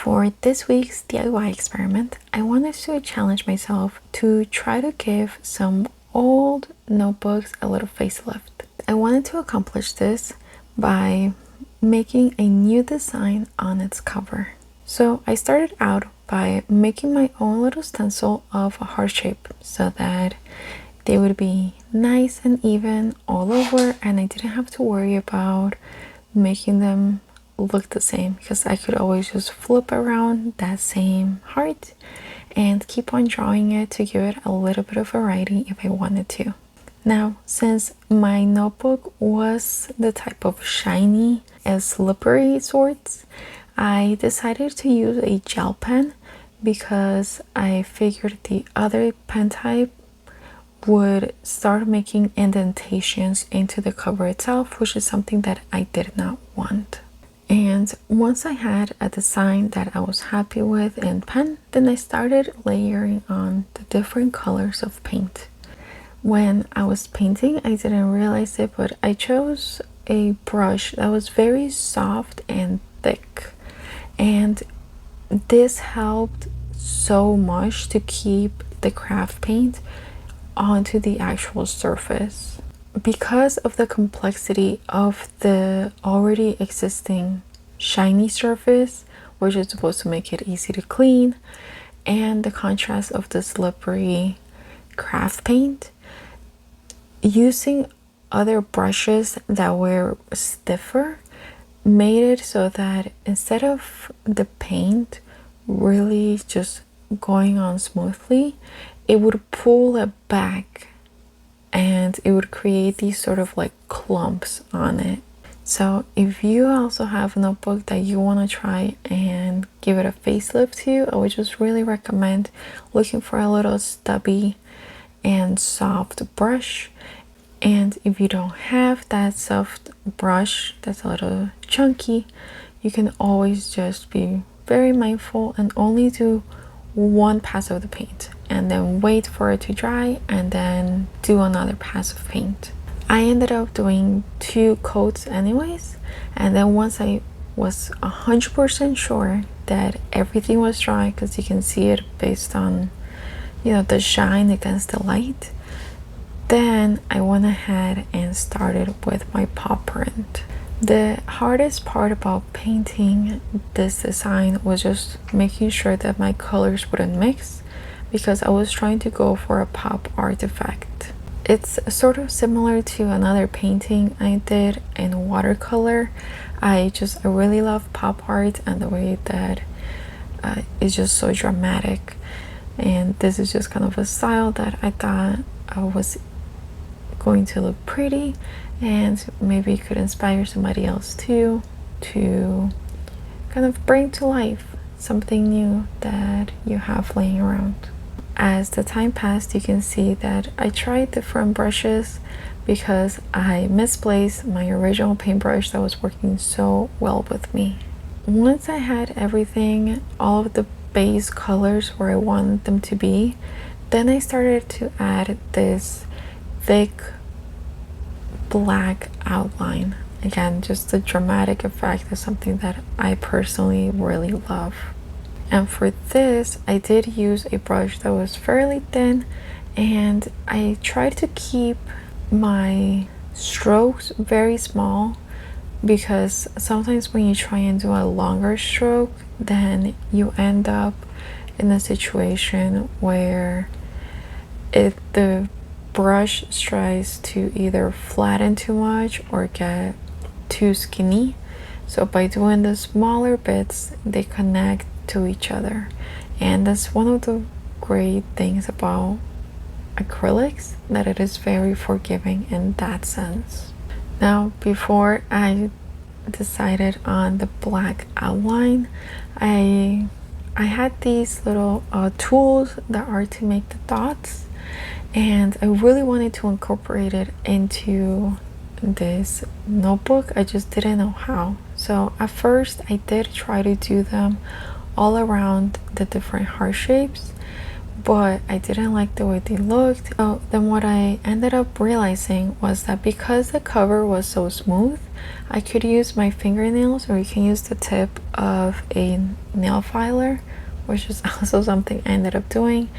For this week's DIY experiment, I wanted to challenge myself to try to give some old notebooks a little facelift. I wanted to accomplish this by making a new design on its cover. So I started out by making my own little stencil of a heart shape so that they would be nice and even all over, and I didn't have to worry about making them look the same because I could always just flip around that same heart and keep on drawing it to give it a little bit of variety if I wanted to. Now, since my notebook was the type of shiny and slippery sorts, I decided to use a gel pen because I figured the other pen type would start making indentations into the cover itself, which is something that I did not want. And once I had a design that I was happy with in pen, then I started layering on the different colors of paint. When I was painting, I didn't realize it, but I chose a brush that was very soft and thick. And this helped so much to keep the craft paint onto the actual surface. Because of the complexity of the already existing shiny surface, which is supposed to make it easy to clean, and the contrast of the slippery craft paint, using other brushes that were stiffer made it so that instead of the paint really just going on smoothly, it would pull it back and it would create these sort of like clumps on it. So if you also have a notebook that you want to try and give it a facelift to, I would just really recommend looking for a little stubby and soft brush. And if you don't have that soft brush that's a little chunky, you can always just be very mindful and only do one pass of the paint and then wait for it to dry and then do another pass of paint. I ended up doing 2 coats anyways, and then once I was 100% sure that everything was dry, because you can see it based on, you know, the shine against the light, then I went ahead and started with my paw print. The hardest part about painting this design was just making sure that my colors wouldn't mix, because I was trying to go for a pop art effect. It's sort of similar to another painting I did in watercolor. I really love pop art and the way that it's just so dramatic, and this is just kind of a style that I thought was going to look pretty and maybe could inspire somebody else too, to kind of bring to life something new that you have laying around. As the time passed, you can see that I tried different brushes because I misplaced my original paintbrush that was working so well with me. Once I had everything, all of the base colors where I wanted them to be, then I started to add this thick black outline. Again, just the dramatic effect is something that I personally really love. And for this, I did use a brush that was fairly thin, and I tried to keep my strokes very small, because sometimes when you try and do a longer stroke, then you end up in a situation where the brush tries to either flatten too much or get too skinny. So by doing the smaller bits, they connect to each other, and that's one of the great things about acrylics, that it is very forgiving in that sense. Now, before I decided on the black outline, I had these little tools that are to make the dots, and I really wanted to incorporate it into this notebook. I just didn't know how. So at first I did try to do them all around the different heart shapes, but I didn't like the way they looked. Oh, then what I ended up realizing was that because the cover was so smooth, I could use my fingernails, or you can use the tip of a nail filer, which is also something I ended up doing,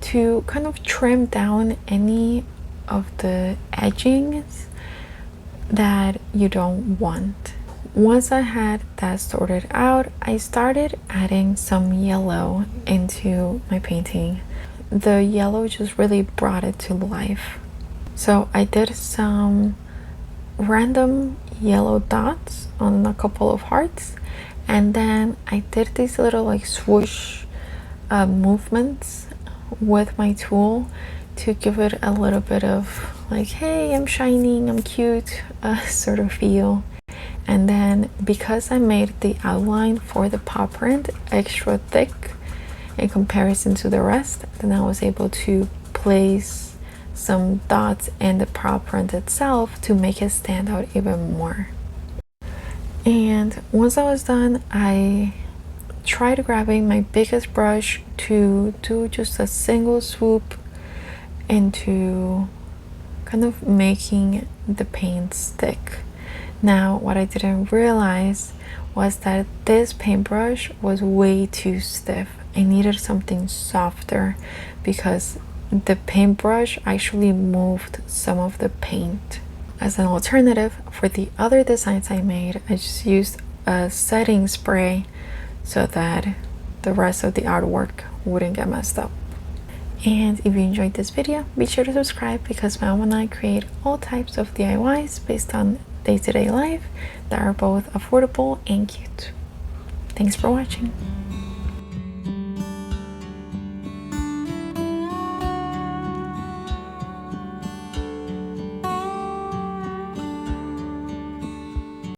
to kind of trim down any of the edgings that you don't want. Once I had that sorted out, I started adding some yellow into my painting. The yellow just really brought it to life. So I did some random yellow dots on a couple of hearts, and then I did these little like swoosh movements with my tool to give it a little bit of like, hey, I'm shining, I'm cute sort of feel. And then because I made the outline for the paw print extra thick in comparison to the rest, then I was able to place some dots in the paw print itself to make it stand out even more. And once I was done, I tried grabbing my biggest brush to do just a single swoop into kind of making the paint stick. Now, what I didn't realize was that this paintbrush was way too stiff. I needed something softer because the paintbrush actually moved some of the paint. As an alternative, for the other designs I made, I just used a setting spray so that the rest of the artwork wouldn't get messed up. And if you enjoyed this video, be sure to subscribe, because Mom and I create all types of DIYs based on day-to-day life that are both affordable and cute. Thanks for watching.